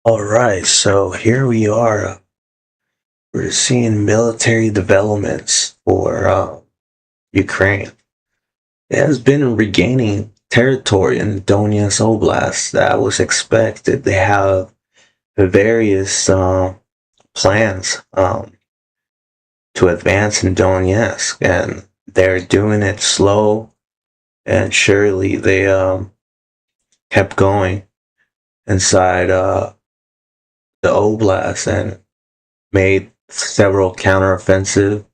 All right, so here we are. We're seeing military developments for Ukraine. It has been regaining territory in Donetsk Oblast. That was expected. They have various plans to advance in Donetsk, and they're doing it slow and surely. They kept going inside the Oblast and made several counteroffensive.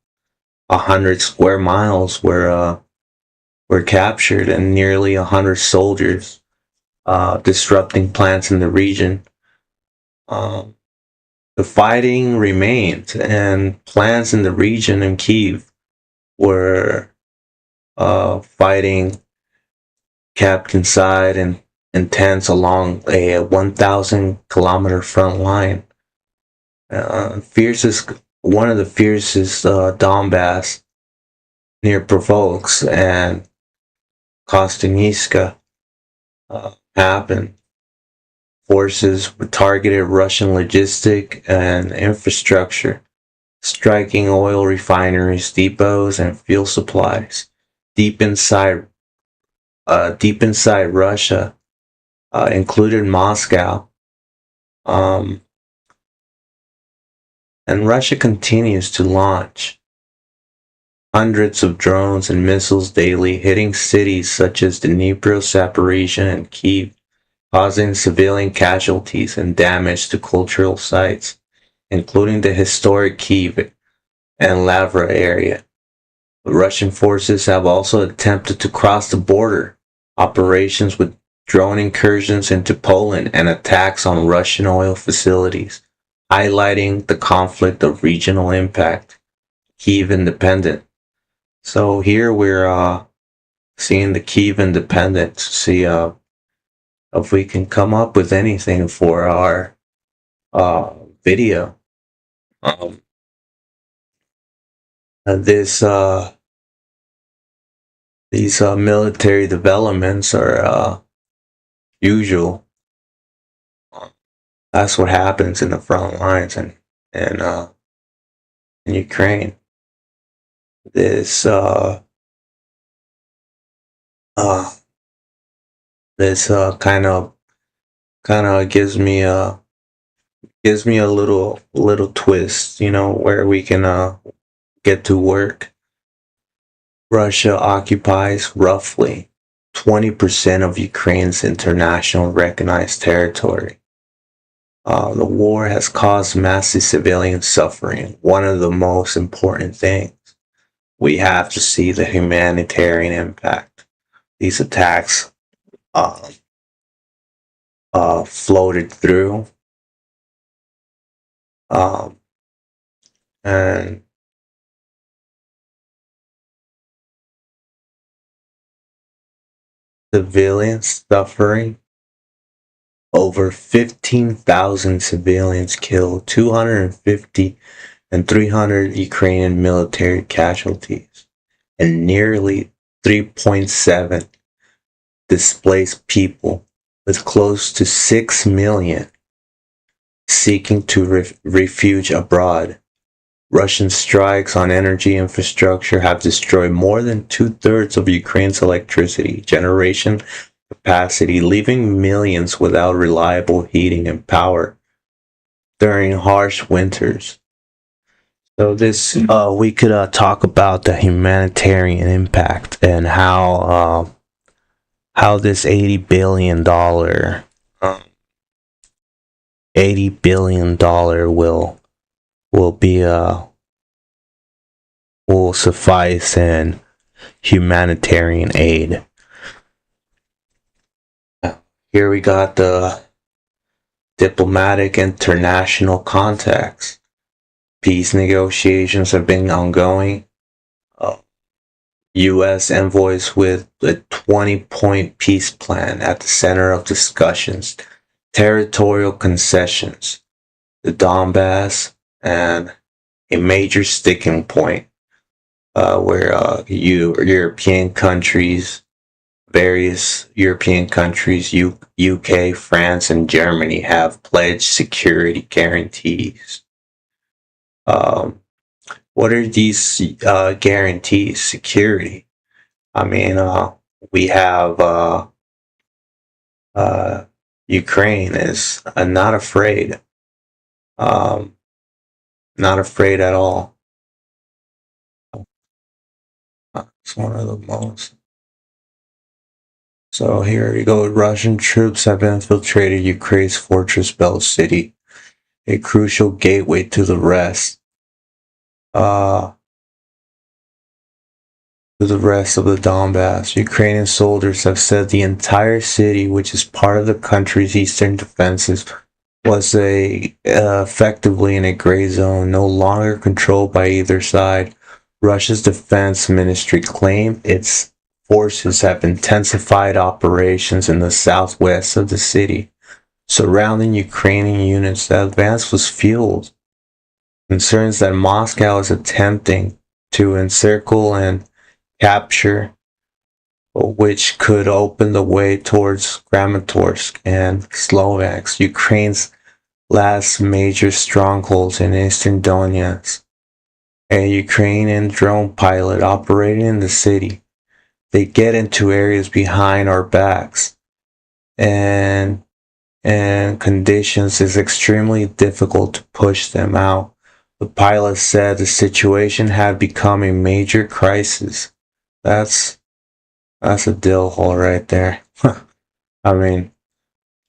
100 square miles were captured, and nearly 100 soldiers, disrupting plants in the region. Um, the fighting remained, and plants in the region in Kyiv were fighting, kept inside and in tents along a 1,000-kilometer front line. Fiercest, one of the fiercest Donbass near Provokes and Kosteniska happened. Forces targeted Russian logistic and infrastructure, striking oil refineries, depots, and fuel supplies deep inside Russia, including Moscow. Um, and Russia continues to launch hundreds of drones and missiles daily, hitting cities such as Dnipro, Zaporizhia, and Kyiv, causing civilian casualties and damage to cultural sites, including the historic Kyiv and Lavra area. The Russian forces have also attempted to cross the border, operations with drone incursions into Poland and attacks on Russian oil facilities, highlighting the conflict of regional impact. Kyiv Independent. So here we're seeing the Kyiv Independent to see if we can come up with anything for our video. Um, this These military developments are usual. That's what happens in the front lines and in Ukraine. This uh, this kind of gives me a little twist, where we can get to work. Russia occupies roughly 20% of Ukraine's international recognized territory. The war has caused massive civilian suffering. One of the most important things, we have to see the humanitarian impact. These attacks floated through, and civilians suffering. Over 15,000 civilians killed, 250 and 300 Ukrainian military casualties, and nearly 3.7 displaced people, with close to 6 million seeking to refuge abroad. Russian strikes on energy infrastructure have destroyed more than two-thirds of Ukraine's electricity generation capacity, leaving millions without reliable heating and power during harsh winters. So this we could talk about the humanitarian impact and how this $80 billion will be will suffice in humanitarian aid. Here we got the diplomatic international contacts. Peace negotiations have been ongoing. U.S. envoys with a 20-point peace plan at the center of discussions. Territorial concessions, the Donbass, and a major sticking point where European countries various European countries, UK, France, and Germany, have pledged security guarantees. Um, what are these guarantees? Security. I mean, we have uh, Ukraine is not afraid, um, not afraid at all. It's one of the most. So here you go. Russian troops have infiltrated Ukraine's fortress belt city, a crucial gateway uh, to the rest of the Donbass. Ukrainian soldiers have said the entire city, which is part of the country's eastern defenses, was effectively in a gray zone, no longer controlled by either side. Russia's defense ministry claimed its forces have intensified operations in the southwest of the city, surrounding Ukrainian units. The advance was fueled concerns that Moscow is attempting to encircle and capture, which could open the way towards Kramatorsk and Sloviansk, Ukraine's last major strongholds in eastern Donetsk. A Ukrainian drone pilot operating in the city. They get into areas behind our backs, and conditions is extremely difficult to push them out. The pilot said the situation had become a major crisis. That's a dill hole right there. I mean,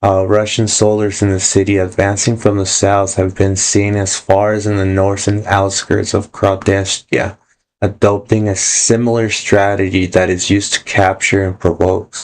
Russian soldiers in the city advancing from the south have been seen as far as in the northern outskirts of Krodestia, adopting a similar strategy that is used to capture and provoke.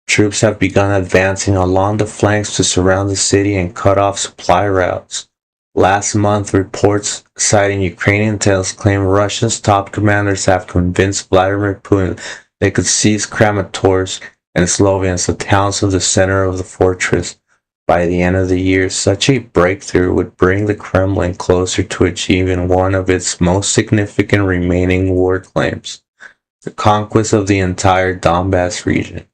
Troops have begun advancing along the flanks to surround the city and cut off supply routes. Last month, reports citing Ukrainian intelligence claim Russia's top commanders have convinced Vladimir Putin they could seize Kramatorsk and Sloviansk, the towns of the center of the fortress, by the end of the year. Such a breakthrough would bring the Kremlin closer to achieving one of its most significant remaining war claims, the conquest of the entire Donbass region.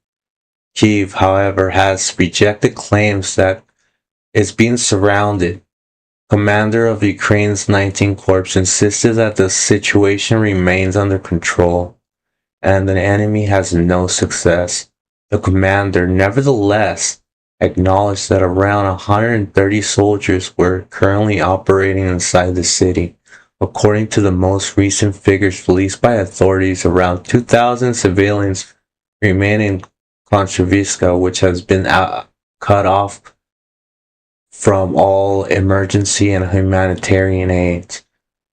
Kyiv, however, has rejected claims that it's being surrounded. Commander of Ukraine's 19th Corps insisted that the situation remains under control and the enemy has no success. The commander, nevertheless, acknowledged that around 130 soldiers were currently operating inside the city. According to the most recent figures released by authorities, around 2,000 civilians remain in Kontraviska, which has been cut off from all emergency and humanitarian aid.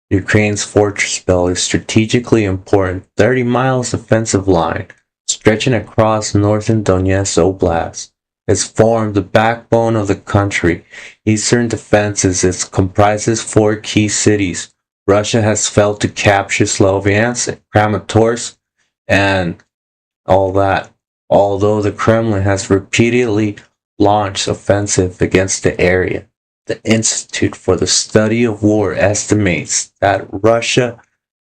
Ukraine's fortress belt is strategically important, 30 miles defensive line, stretching across northern Donetsk Oblast. It's formed the backbone of the country. Eastern defenses, it comprises 4 key cities. Russia has failed to capture Sloviansk, Kramatorsk, and all that, although the Kremlin has repeatedly launched offensive against the area. The Institute for the Study of War estimates that Russia's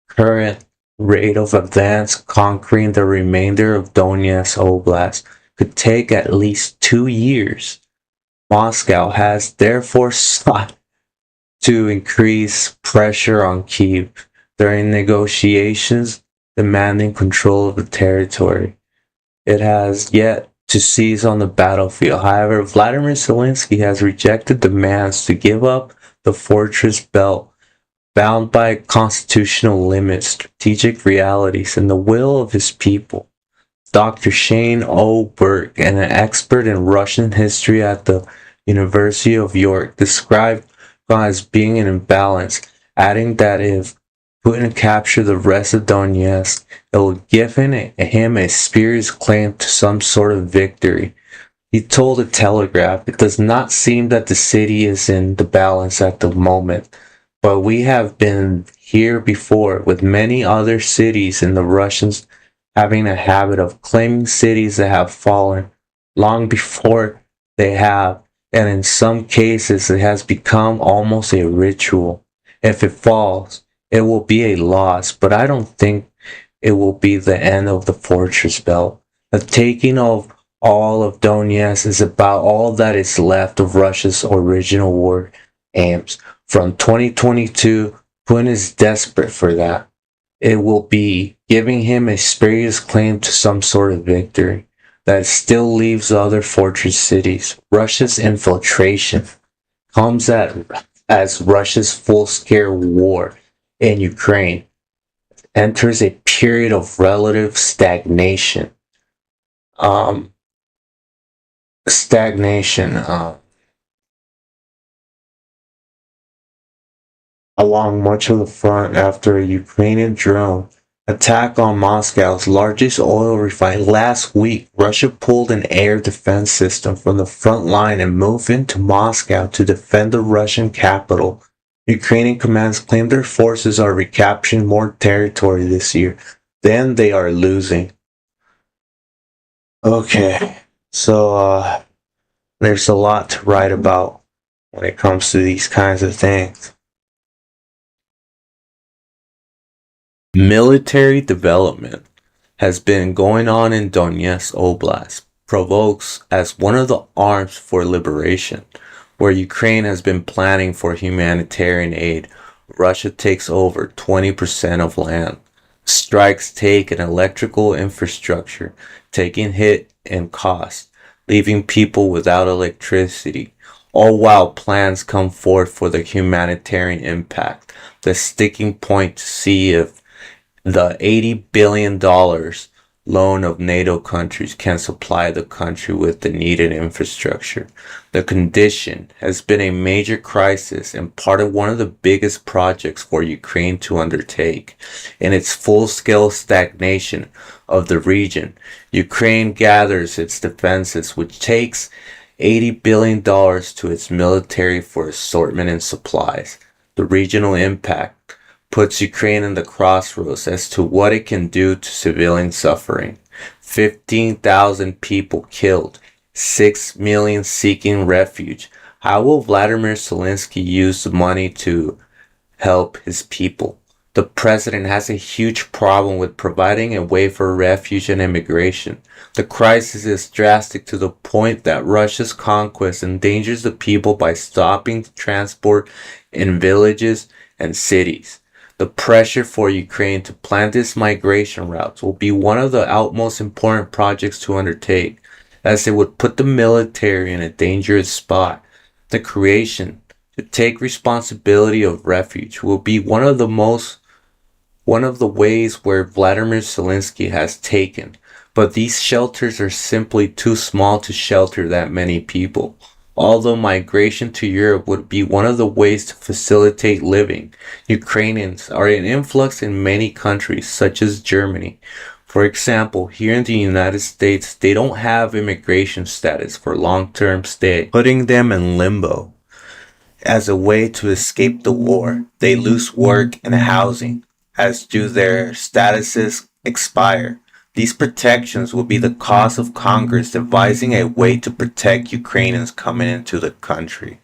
current rate of advance conquering the remainder of Donetsk Oblast could take at least 2 years. Moscow has therefore sought to increase pressure on Kyiv during negotiations demanding control of the territory. It has yet to seize on the battlefield. However, Vladimir Zelensky has rejected demands to give up the fortress belt, bound by constitutional limits, strategic realities, and the will of his people. Dr. Shane O. Burke, an expert in Russian history at the University of York, described as being an imbalance, adding that if Putin captured the rest of Donetsk, it will give him a spurious claim to some sort of victory. He told the Telegraph, "It does not seem that the city is in the balance at the moment, but we have been here before, with many other cities in the Russians having a habit of claiming cities that have fallen long before they have, and in some cases it has become almost a ritual. If it falls, it will be a loss, but I don't think it will be the end of the fortress belt. The taking of all of Donetsk is about all that is left of Russia's original war aims. From 2022, Putin is desperate for that. It will be giving him a spurious claim to some sort of victory that still leaves other fortress cities. Russia's infiltration comes as Russia's full-scale war in Ukraine enters a period of relative stagnation. Um, stagnation along much of the front after a Ukrainian drone attack on Moscow's largest oil refinery. Last week, Russia pulled an air defense system from the front line and moved into Moscow to defend the Russian capital. Ukrainian commands claim their forces are recapturing more territory this year than they are losing. Okay, so there's a lot to write about when it comes to these kinds of things. Military development has been going on in Donetsk Oblast, provokes as one of the arms for liberation, where Ukraine has been planning for humanitarian aid. Russia takes over 20% of land. Strikes take an electrical infrastructure, taking hit in cost, leaving people without electricity, all while plans come forth for the humanitarian impact, the sticking point to see if the $80 billion loan of NATO countries can supply the country with the needed infrastructure. The condition has been a major crisis and part of one of the biggest projects for Ukraine to undertake. In its full-scale stagnation of the region, Ukraine gathers its defenses, which takes $80 billion to its military for assortment and supplies. The regional impact puts Ukraine in the crossroads as to what it can do to civilian suffering. 15,000 people killed, 6 million seeking refuge. How will Vladimir Zelensky use the money to help his people? The president has a huge problem with providing a way for refuge and immigration. The crisis is drastic to the point that Russia's conquest endangers the people by stopping transport in villages and cities. The pressure for Ukraine to plan these migration routes will be one of the utmost important projects to undertake, as it would put the military in a dangerous spot. The creation to take responsibility of refuge will be one of the ways where Vladimir Zelensky has taken, but these shelters are simply too small to shelter that many people. Although migration to Europe would be one of the ways to facilitate living, Ukrainians are in influx in many countries, such as Germany. For example, here in the United States, they don't have immigration status for long-term stay, putting them in limbo. As a way to escape the war, they lose work and housing, as do their statuses expire. These protections will be the cause of Congress devising a way to protect Ukrainians coming into the country.